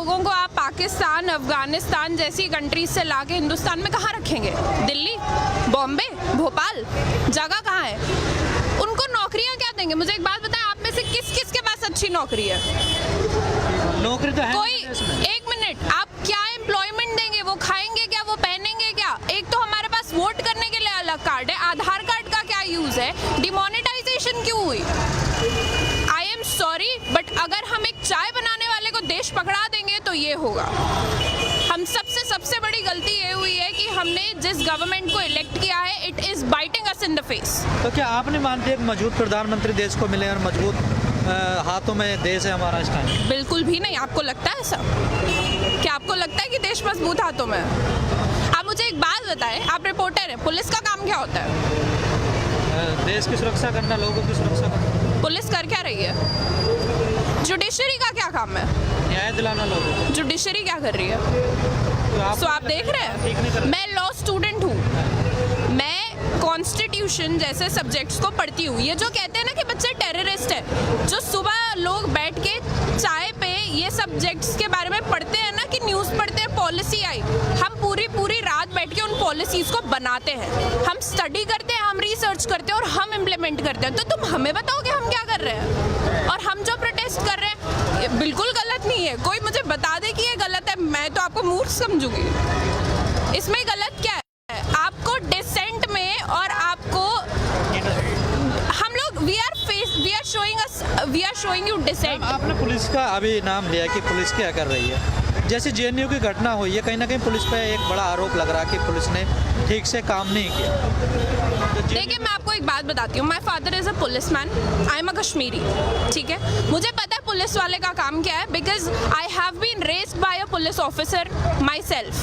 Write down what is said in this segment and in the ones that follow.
लोगों को आप पाकिस्तान, अफगानिस्तान जैसी कंट्रीज से ला के हिंदुस्तान में कहाँ रखेंगे? दिल्ली, बॉम्बे, भोपाल, जगह कहाँ है? उनको नौकरियाँ क्या देंगे? मुझे एक बात बताएं, आप में से किस किस के पास अच्छी नौकरी है? नौकरी तो है कोई, एक मिनट, आप क्या एम्प्लॉयमेंट देंगे? वो खाएंगे क्या? वो पहनेंगे क्या? एक तो हमारे पास वोट करने के लिए अलग कार्ड है, आधार कार्ड का क्या यूज है? डिमोनेटाइजेशन क्यों हुई? आई एम सॉरी, बट अगर हम एक चाय बनाने वाले को देश पकड़ा देंगे तो ये होगा। हम सबसे बड़ी गलती ये हुई है कि हमने जिस गवर्नमेंट को इलेक्ट किया है, it is biting us in the face. तो क्या आप नहीं मानते एक मजबूत प्रधानमंत्री देश को मिले और मजबूत हाथों में देश है हमारा इस टाइम? बिल्कुल भी नहीं। आपको लगता है ऐसा? क्या आपको लगता है कि देश मजबूत हाथों में है? आप मुझे एक बात बताएं, आप रिपोर्टर हैं, पुलिस का काम क्या होता है? देश की सुरक्षा करना, लोगों की सुरक्षा करना। पुलिस कर क्या रही है? जुडिशरी का क्या काम है? न्याय दिलाना लोगों को। जुडिशरी क्या कर रही है? सो आप देख रहे हैं, मैं लॉ स्टूडेंट हूँ, मैं कॉन्स्टिट्यूशन जैसे सब्जेक्ट्स को पढ़ती हूँ। ये जो कहते हैं ना कि बच्चे टेररिस्ट है, जो सुबह लोग बैठ के चाय पे ये सब्जेक्ट्स के बारे में पढ़ते हैं ना, कि न्यूज़ पढ़ते हैं, पॉलिसी आई, हम पूरी रात बैठ के उन पॉलिसीज़ को बनाते हैं, हम स्टडी करते हैं, हम रिसर्च करते हैं और हम इम्प्लीमेंट करते हैं। तो तुम हमें बताओ कि हम क्या कर रहे हैं? और हम जो प्रोटेस्ट कर रहे हैं ये बिल्कुल गलत नहीं है। कोई मुझे बता दे कि ये गलत है, मैं तो आपको मूर्ख समझूंगी। इसमें गलत क्या है? आपको डिसेंट में और आपको हम लोग we are showing you decent. आपने पुलिस का अभी नाम लिया कि पुलिस क्या कर रही है? जैसे जेएनयू की घटना हुई है, कहीं ना कहीं पुलिस पे एक बड़ा आरोप लग रहा है कि पुलिस ने ठीक से काम नहीं किया। तो देखिए, मैं आपको एक बात बताती हूँ। My father is a police man, I am a Kashmiri, ठीक है? मुझे पता है पुलिस वाले का काम क्या है, because I have been raised by a police officer myself.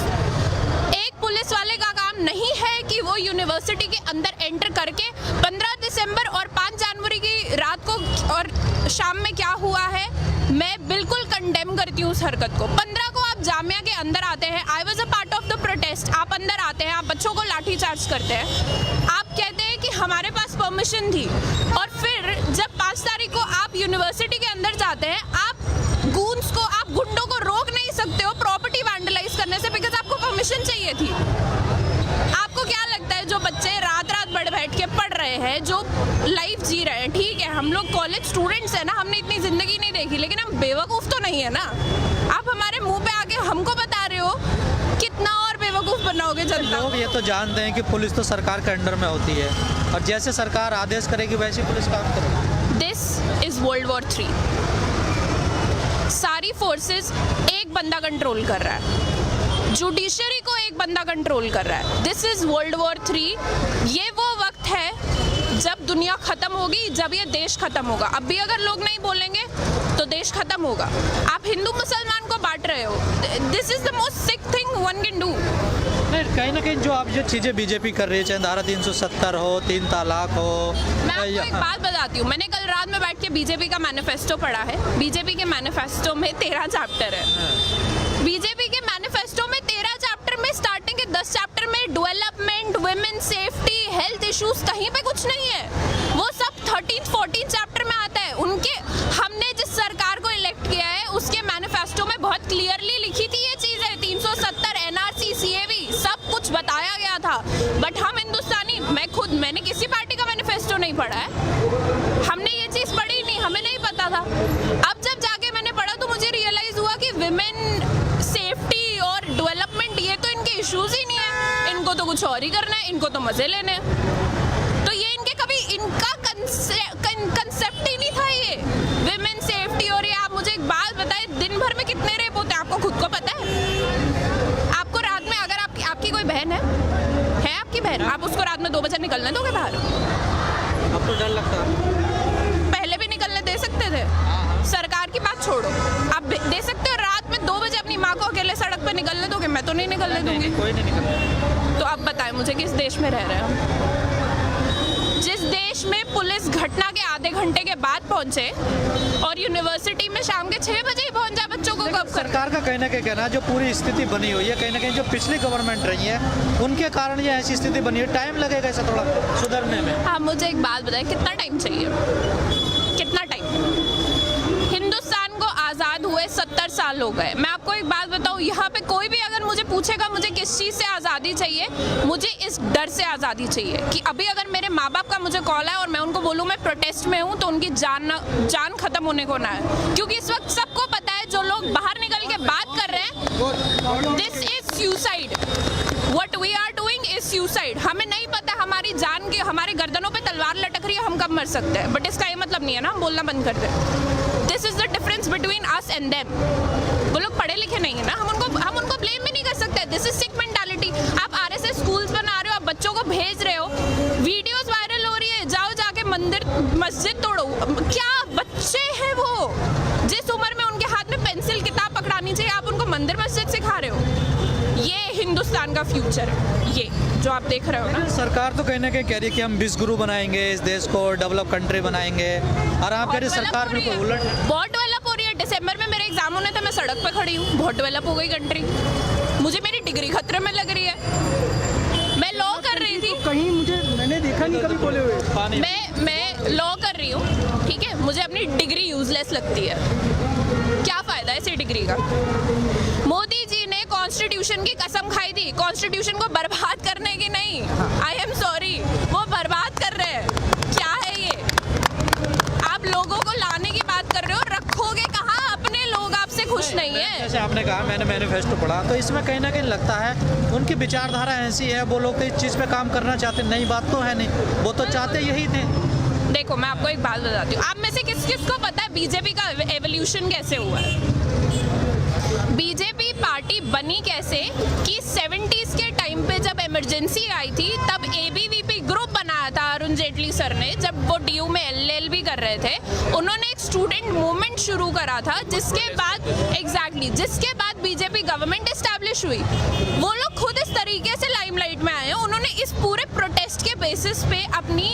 एक पुलिस वाले का काम नहीं है कि वो यूनिवर्सिटी के अंदर एंटर करके 15 दिसंबर और 5 जनवरी की रात को और शाम में क्या हुआ है, मैं बिल्कुल कंडेम करती हूँ उस हरकत को। 15 को आप जामिया के अंदर आते हैं, I was a part of the protest, आप अंदर आते हैं, आप बच्चों को लाठी चार्ज करते हैं, आप कहते हैं कि हमारे पास परमिशन थी, और फिर जब 5 तारीख को आप यूनिवर्सिटी के अंदर जाते हैं, आप गूंस को, आप गुंडों को रोक नहीं सकते हो प्रॉपर्टी वैंडलाइज करने से, बिकॉज आपको परमिशन चाहिए थी। आपको क्या लगता है जो बच्चे रात बैठ के पढ़ रहे हैं, जो लाइफ जी रहे हैं, ठीक है, हम लोग कॉलेज स्टूडेंट्स हैं ना, हमने इतनी जिंदगी नहीं देखी, लेकिन हम बेवकूफ़ तो नहीं है ना। आप हमारे मुंह पे आके हमको बता रहे हो, कितना और बेवकूफ़ बनाओगे जनता? लोग ये तो जानते हैं कि पुलिस तो सरकार के अंडर में होती है, और जैसे सरकार आदेश करेगी वैसे पुलिस काम करेगी। This is world war 3। सारी फोर्सेस एक बंदा कंट्रोल कर रहा है, जुडिशरी को एक बंदा कंट्रोल कर रहा है। This is world war 3। ये वो वक्त है जब दुनिया खत्म होगी, जब ये देश खत्म होगा। अब भी अगर लोग नहीं बोलेंगे तो देश खत्म होगा। आप हिंदू मुसलमान को बांट रहे हो। This is the most sick thing one can do. नहीं, कहीं ना कहीं जो आप जो चीज़ें बीजेपी कर रही है, चाहे धारा 370 हो, 3 तलाक हो। मैं आपको एक बात बताती हूँ, मैंने कल रात में बैठ के बीजेपी का मैनिफेस्टो पढ़ा है। बीजेपी के मैनिफेस्टो में 13 चैप्टर है। बीजेपी के मैनिफेस्टो में 13 चैप्टर में स्टार्टिंग के 10 चैप्टर में development, women safety, health issues, कहीं पे कुछ नहीं है। वो सब 13-14 चैप्टर में आता है। उनके, हमने जिस सरकार को इलेक्ट किया है उसके मैनिफेस्टो में बहुत क्लियरली लिखी थी ये चीज़ें, 370, एनआरसी, सीएवी, सब कुछ बताया गया था। बट हम हिंदुस्तानी, मैंने किसी पार्टी का मैनिफेस्टो नहीं पढ़ा है, हमने ये चीज़ पढ़ी नहीं, हमें नहीं पता था। अब जब जाके मैंने पढ़ा तो मुझे रियलाइज हुआ कि विमेन सेफ्टी और डेवलपमेंट ये तो इनके इश्यूज ही नहीं है, इनको तो कुछ और ही करना है, इनको तो मजे लेने हैं। तो ये इनके कभी इनका कंसेप्ट ही नहीं था ये विमेन सेफ्टी। और ये आप मुझे एक बात बताएं, दिन भर में कितने रेप होते हैं आपको खुद को पता है? आपको रात में, अगर आपकी कोई बहन है आपकी बहन, आप उसको रात में 2 बजे निकलने दोगे बाहर? अब तो डर लगता है। पहले भी निकलने दे सकते थे। सरकार की बात छोड़ो, आप दे सकते हो रात में 2 बजे अपनी माँ को अकेले सड़क पे निकलने दोगे? मैं तो नहीं निकलने दूंगी। कोई नहीं निकलता। तो अब बताएं मुझे, किस देश में रह रहे हैं हम? जिस देश में पुलिस घटना के आधे घंटे के बाद पहुंचे और यूनिवर्सिटी में शाम के 6 बजे ही पहुंच जाए बच्चों को कब? सरकार का कहना क्या कहना, जो पूरी स्थिति बनी हुई है, कहीं ना कहीं जो पिछली गवर्नमेंट रही है उनके कारण ये ऐसी स्थिति बनी है। टाइम लगेगा ऐसा थोड़ा सुधरने में। आप मुझे एक बात बताएं, कितना टाइम चाहिए? कितना टाइम? हिंदुस्तान को आज़ाद हुए 70 साल हो गए। मैं आपको एक बात बताऊं, यहाँ पे कोई भी अगर मुझे पूछेगा मुझे किस चीज़ से आज़ादी चाहिए, मुझे इस डर से आज़ादी चाहिए कि अभी अगर मेरे माँ बाप का मुझे कॉल है और मैं उनको बोलूँ मैं प्रोटेस्ट में हूँ, तो उनकी जान खत्म होने को ना है। क्योंकि इस वक्त सबको पता है जो लोग बाहर निकल के बात कर रहे हैं, this is suicide. What we are doing is suicide। हमें नहीं पता हमारी जान की, हमारे गर्दनों पे तलवार लटक रही है, हम कब मर सकते हैं, बट इसका ये मतलब नहीं है ना हम बोलना बंद कर दें। This is the difference between us and them. वो लोग पढ़े लिखे नहीं है ना, हम उनको ब्लेम भी नहीं कर सकते। This is sick mentality. आप आरएसएस स्कूल्स बना रहे हो, आप बच्चों को भेज रहे हो, वीडियोस वायरल हो रही है, जाओ जाके मंदिर मस्जिद तोड़ो। क्या बच्चे हैं वो, जिस उम्र में उनके हाथ में पेंसिल किताब पकड़ानी चाहिए, आप उनको मंदिर मस्जिद सिखा रहे हो। ये हिंदुस्तान का फ्यूचर है, ये जो आप देख रहे हो ना। सरकार तो कहीं ना कहीं कह रही है कि हम विश्वगुरु बनाएंगे, इस देश को डेवलप कंट्री बनाएंगे, और आप कह रही सरकार में कोई उलट। बहुत डेवलप हो रही है। दिसंबर में मेरे एग्जाम होने थे, मैं सड़क पे खड़ी हूँ, बहुत डेवलप हो गई कंट्री। मुझे मेरी डिग्री खतरे में लग रही है। मैं लॉ कर रही थी, कहीं मैंने देखा नहीं कभी बोले हुए। मैं लॉ कर रही हूँ, ठीक है, मुझे अपनी डिग्री यूजलेस लगती है। क्या फायदा है इसी डिग्री का। मोदी जी ने कॉन्स्टिट्यूशन की कसम खाई थी, कॉन्स्टिट्यूशन को बर्बाद करने की नहीं। आई एम सॉरी, वो बर्बाद कर रहे हैं। क्या है ये, आप लोगों को लाने की बात कर रहे हो, रखोगे कहाँ? अपने लोग आपसे खुश नहीं है। जैसे आपने कहा मैंने मैनिफेस्टो पढ़ा, तो इसमें कहीं ना कहीं लगता है उनकी विचारधारा ऐसी है, वो लोग तो इस चीज़ पे काम करना चाहते, नई बात तो है नहीं, वो तो चाहते यही थे। देखो मैं आपको एक बात बताती हूँ, आप में से किस किस को पता है बीजेपी का एवोल्यूशन कैसे हुआ है? बीजेपी पार्टी बनी कैसे कि 70s के टाइम पे जब इमरजेंसी आई थी, तब एबीवीपी ग्रुप बनाया था अरुण जेटली सर ने, जब वो डीयू में एलएलबी कर रहे थे। उन्होंने एक स्टूडेंट मूवमेंट शुरू करा था, जिसके बाद बीजेपी गवर्नमेंट एस्टैब्लिश हुई। वो लोग खुद इस तरीके से लाइमलाइट में आए हैं, उन्होंने इस पूरे प्रोटेस्ट के बेसिस पे अपनी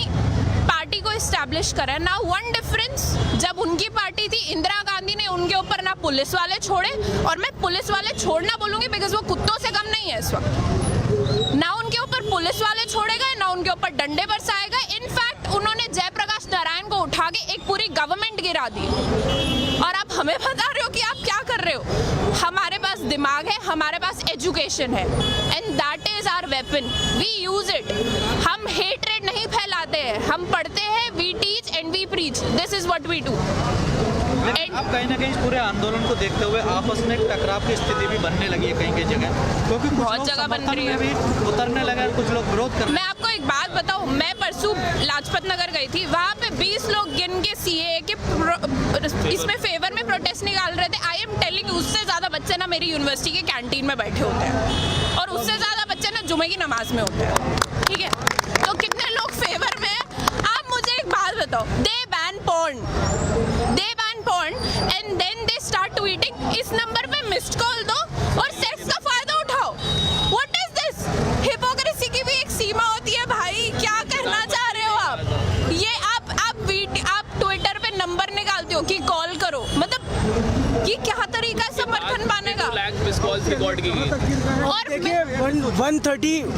पार्टी को एस्टैब्लिश करा है। नाउ वन डिफरेंस, जब उनकी पार्टी थी, इंदिरा गांधी ने उनके ऊपर ना पुलिस वाले छोड़े, और मैं पुलिस वाले छोड़ना बोलूंगी बिकॉज वो कुत्तों से कम नहीं है इस वक्त। ना उनके ऊपर पुलिस वाले छोड़े गए, ना उनके ऊपर डंडे बरसाए गए। इनफैक्ट उन्होंने जयप्रकाश नारायण को उठा के एक पूरी गवर्नमेंट गिरा दी। और आप हमें बता रहे हो कि आप क्या कर रहे हो? हमारे पास दिमाग है, हमारे पास एजुकेशन है, and that is our weapon, we use it. हम हेट्रेड नहीं फैलाते हैं, हम पढ़ते हैं, we teach and we preach, this is what we do. अब कहीं ना कहीं इस पूरे आंदोलन को देखते हुए आपस में टकराव की स्थिति भी बनने लगी है कहीं कहीं जगह, क्योंकि बहुत जगह बन रही है, भी उतरने लगे, कुछ लोग विरोध कर रहे हैं। मैं आपको एक बात बताऊं, मैं परसों लाजपत नगर गई थी, वहाँ पे 20 लोग गिन के सीए के इसमें फेवर में प्रोटेस्ट निकाल रहे थे। आई एम टेलिंग, उससे ज्यादा बच्चे ना मेरी यूनिवर्सिटी के कैंटीन में बैठे होते हैं, और उससे ज्यादा बच्चे ना जुमे की नमाज में होते हैं, ठीक है? तो कितने लोग फेवर में हैं? आप मुझे एक बात बताओ, they ban porn and then they start tweeting, इस नंबर पे मिस्ड कॉल दो और सेक्स का फायदा उठाओ। What is this? हिपोक्रेसी की भी एक सीमा होती है भाई, क्या कहना चाह रहे हो आप? ये आप ट्विटर पे नंबर निकालते हो कि कॉल करो, मतलब ये क्या तरीका है समर्थन पाने का? रिकॉर्ड की और देखिए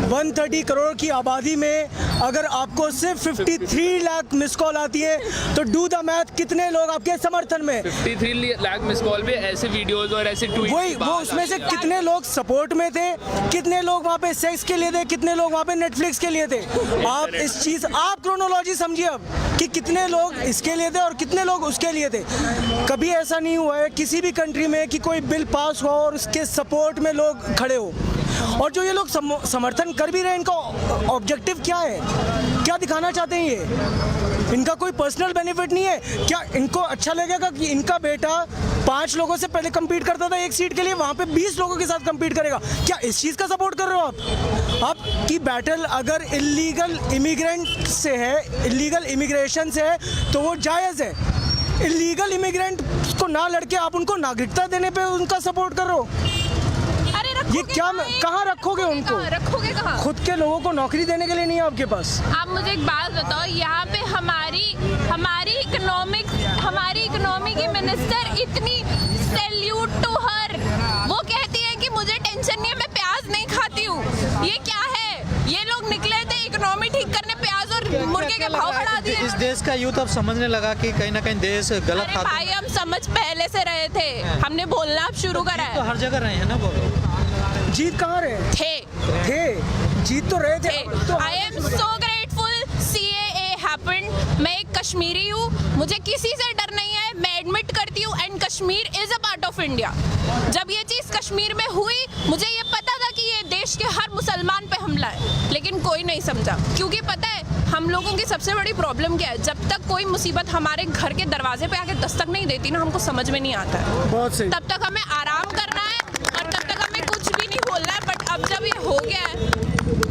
130 करोड़ की आबादी में अगर आपको सिर्फ 53 लाख मिस कॉल आती है, तो डू द मैथ, कितने लोग आपके समर्थन में? 53 लाख मिस कॉल पे ऐसे वीडियोस और ऐसे ट्वीट, वो उसमें से कितने लोग सपोर्ट में थे, कितने लोग वहाँ पे सेक्स के लिए थे, कितने लोग वहाँ पे नेटफ्लिक्स के लिए थे? आप क्रोनोलॉजी समझिए अब कि कितने लोग इसके लिए थे और कितने लोग उसके लिए थे। कभी ऐसा नहीं हुआ है किसी भी कंट्री में कि कोई बिल पास हो और उसके सपोर्ट में लोग खड़े हो। और जो ये लोग समर्थन कर भी रहे हैं, इनका ऑब्जेक्टिव क्या है? क्या दिखाना चाहते हैं ये? इनका कोई पर्सनल बेनिफिट नहीं है क्या? इनको अच्छा लगेगा कि इनका बेटा 5 लोगों से पहले कम्पीट करता था एक सीट के लिए, वहाँ पे 20 लोगों के साथ कम्पीट करेगा? क्या इस चीज़ का सपोर्ट कर रहे हो आप? आपकी बैटल अगर इलीगल इमिग्रेंट से है, इलीगल इमिग्रेशन से है, तो वो जायज़ है। इलीगल इमिग्रेंट को ना लड़के आप उनको नागरिकता देने पे उनका सपोर्ट कर रहे हो? ये क्या, कहाँ रखोगे उनको? रखोगे कहाँ? खुद के लोगों को नौकरी देने के लिए नहीं है आपके पास। आप मुझे एक बात बताओ, यहाँ पे हमारी इकोनॉमी की मिनिस्टर इतनी, सैल्यूट टू हर, वो कहती है कि मुझे टेंशन नहीं है, मैं प्याज नहीं खाती हूँ। ये क्या है? ये लोग निकले थे इकोनॉमी ठीक करने, प्याज और मुर्गे के लग भाव रहा बढ़ा है दिए इस देश का यूथ अब समझने लगा कि कहीं ना कहीं देश गलत अरे हाथों भाई हम समझ पहले से रहे थे, हमने बोलना अब शुरू करा तो है। हर जगह रहे हैं ना वो। जीत कहाँ रहे थे, जीत तो रहे थे तो I am so grateful CAA happened. मैं एक कश्मीरी हूँ, मुझे किसी से डर नहीं है, मैं एडमिट करती हूँ and Kashmir is a part of India. जब ये चीज़ कश्मीर में हुई मुझे ये पता था कि ये देश के हर मुसलमान पे हमला है, लेकिन कोई नहीं समझा। क्योंकि पता है हम लोगों की सबसे बड़ी प्रॉब्लम क्या है, जब तक कोई मुसीबत हमारे घर के दरवाजे पे आके दस्तक नहीं देती ना, हमको समझ में नहीं आता है। बहुत सही। तब तक हमें आराम करना है और तब तक हमें कुछ भी नहीं बोलना है। बट अब जब ये हो गया है,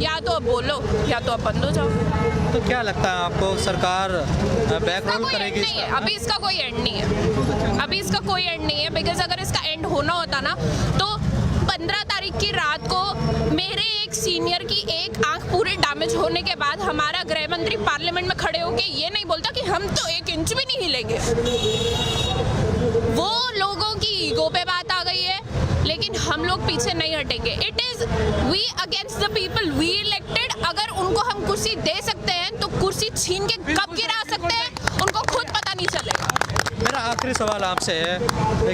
या तो अब बोलो या तो अब बंद हो जाओ। तो क्या लगता है आपको, सरकार बैक इसका रोल कोई एंड करेगी नहीं है, इसका? अभी इसका कोई एंड नहीं है, अभी इसका कोई एंड नहीं है। बिकॉज अगर इसका एंड होना होता ना तो 15 तारीख की रात को मेरे एक सीनियर की एक आंख पूरी डैमेज होने के बाद हमारा गृह मंत्री पार्लियामेंट में खड़े होके ये नहीं बोलता कि हम तो 1 इंच भी नहीं हिलेंगे। वो लोगों की ईगो पे बात आ गई है, लेकिन हम लोग पीछे नहीं हटेंगे। It is we against the people we elected. अगर उनको हम कुर्सी दे सकते हैं तो कुर्सी छीन के कब गिरा सकते हैं उनको खुद पता नहीं चलेगा। मेरा आखिरी सवाल आपसे है,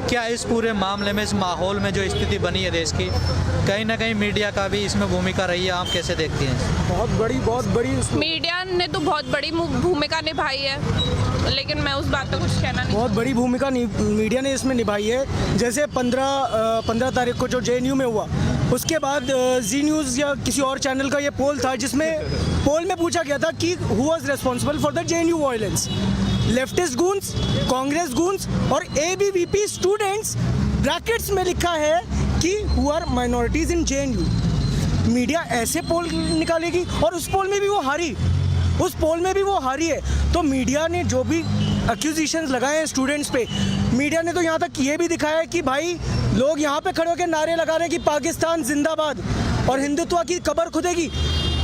क्या इस पूरे मामले में, इस माहौल में जो स्थिति बनी है देश की, कहीं ना कहीं मीडिया का भी इसमें भूमिका रही है? आप कैसे देखती हैं? बहुत बड़ी उसमें मीडिया ने तो बहुत बड़ी भूमिका निभाई है, लेकिन मैं उस बात पे कुछ कहना नहीं। बहुत बड़ी भूमिका मीडिया ने इसमें निभाई है। जैसे 15 तारीख को जो JNU में हुआ, उसके बाद जी न्यूज़ या किसी और चैनल का ये पोल था जिसमें पोल में पूछा गया था कि who was responsible for the JNU violence. Leftist goons, Congress goons और ABVP स्टूडेंट्स ब्रैकेट्स में लिखा है कि who are minorities in JNU। Media ऐसे पोल निकालेगी और उस पोल में भी वो हारी है। तो मीडिया ने जो भी एक्यूजिशंस लगाए हैं स्टूडेंट्स पे, मीडिया ने तो यहाँ तक ये भी दिखाया है कि भाई लोग यहाँ पे खड़े होकर नारे लगा रहे हैं कि पाकिस्तान जिंदाबाद और हिंदुत्व की कब्र खुदेगी।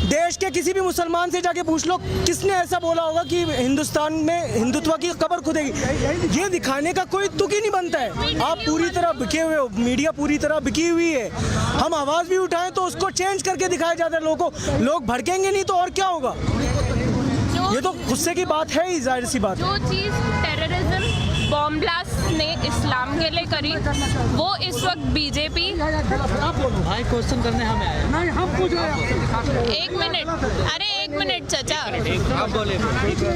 देश के किसी भी मुसलमान से जाके पूछ लो किसने ऐसा बोला होगा कि हिंदुस्तान में हिंदुत्व की कब्र खुदेगी। ये दिखाने का कोई तुक ही नहीं बनता है। आप पूरी तरह बिके हुए हो, मीडिया पूरी तरह बिकी हुई है। हम आवाज़ भी उठाएं तो उसको चेंज करके दिखाया जाता है लोगों को। लोग भड़केंगे नहीं तो और क्या होगा? ये तो गुस्से की बात है ही, जाहिर सी बात। जो चीज़ टेररिज्म बॉम्ब ब्लास्ट ने इस्लाम के लिए करी, वो इस वक्त बीजेपी। भाई क्वेश्चन करने हमें आए। नहीं, हम पूछ रहे हैं। एक मिनट, अरे एक मिनट चाचा, आप बोले।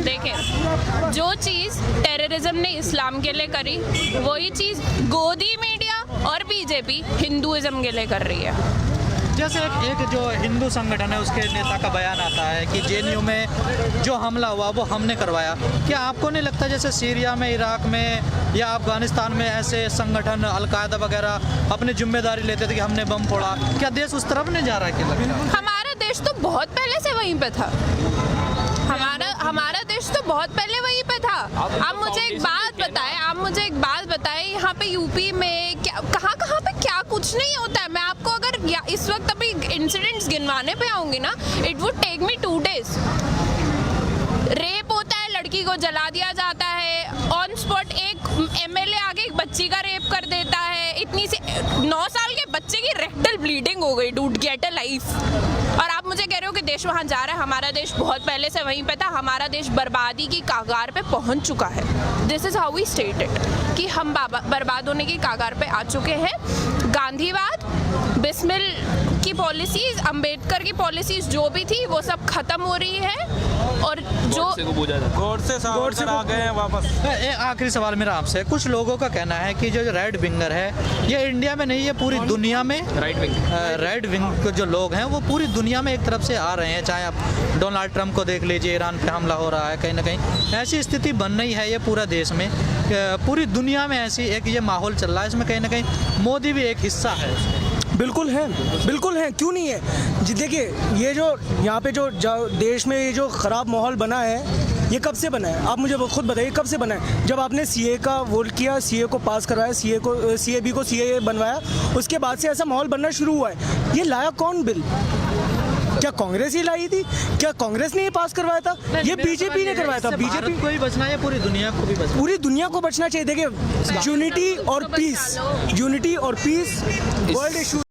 देखें जो चीज़ टेररिज्म ने इस्लाम के लिए करी, वही चीज़ गोदी मीडिया और बीजेपी हिंदुइज्म के लिए कर रही है। जैसे एक जो हिंदू संगठन है उसके नेता का बयान आता है कि JNU में जो हमला हुआ वो हमने करवाया। क्या आपको नहीं लगता जैसे सीरिया में, इराक में या अफगानिस्तान में ऐसे संगठन अलकायदा वगैरह अपनी जिम्मेदारी लेते थे कि हमने बम फोड़ा? क्या देश उस तरफ नहीं जा रहा है? क्या लगता है? हमारा देश तो बहुत पहले से वहीं पे था। हमारा देश तो बहुत पहले वहीं पे था। आप मुझे एक बात बताएं, यहाँ पे यूपी में क्या कहाँ पे क्या कुछ नहीं होता है। मैं आपको अगर इस वक्त अभी इंसिडेंट्स गिनवाने पे आऊंगी ना, it would take me 2 days। Rape होता है, लड़की को जला दिया जाता है ऑन स्पॉट। एक MLA आगे एक बच्ची का रेप कर देता है। इतनी सी 9 साल के बच्चे की रेक्टल ब्लीडिंग हो गई। Dude get a life. और आप मुझे कह रहे हो कि देश वहाँ जा रहा है? हमारा देश बहुत पहले से वहीं पे था। हमारा देश बर्बादी की कागार पे पहुँच चुका है। This is how we stated कि हम बर्बाद होने की कागार पे आ चुके हैं। गांधीवाद, बिस्मिल की पॉलिसीज, अंबेडकर की पॉलिसीज जो भी थी वो सब खत्म हो रही है। और जो गोडसे आ गए हैं वापस। आखिरी सवाल मेरा आपसे, कुछ लोगों का कहना है कि जो रेड विंगर है ये इंडिया में नहीं, ये पूरी दुनिया में राइट विंग जो लोग हैं वो पूरी दुनिया में एक तरफ से आ रहे हैं। चाहे आप डोनाल्ड ट्रंप को देख लीजिए, ईरान पे हमला हो रहा है, कहीं ना कहीं ऐसी स्थिति बन रही है। ये पूरा देश में, पूरी दुनिया में ऐसी एक ये माहौल चल रहा है। इसमें कहीं ना कहीं मोदी भी एक हिस्सा है। बिल्कुल है, क्यों नहीं है जी। देखिए ये जो यहाँ पे जो देश में ये जो ख़राब माहौल बना है, ये कब से बना है? आप मुझे खुद बताइए कब से बना है? जब आपने CA का वोट किया, CA को पास करवाया, CAB को CA बनवाया, उसके बाद से ऐसा माहौल बनना शुरू हुआ है। ये लाया कौन बिल? क्या कांग्रेस ही लाई थी? क्या कांग्रेस ने ये पास करवाया था? ये बीजेपी ने करवाया था। बीजेपी को ही बचना है, पूरी दुनिया को भी बचना, पूरी दुनिया को बचना चाहिए। देखिए यूनिटी और पीस वर्ल्ड इशू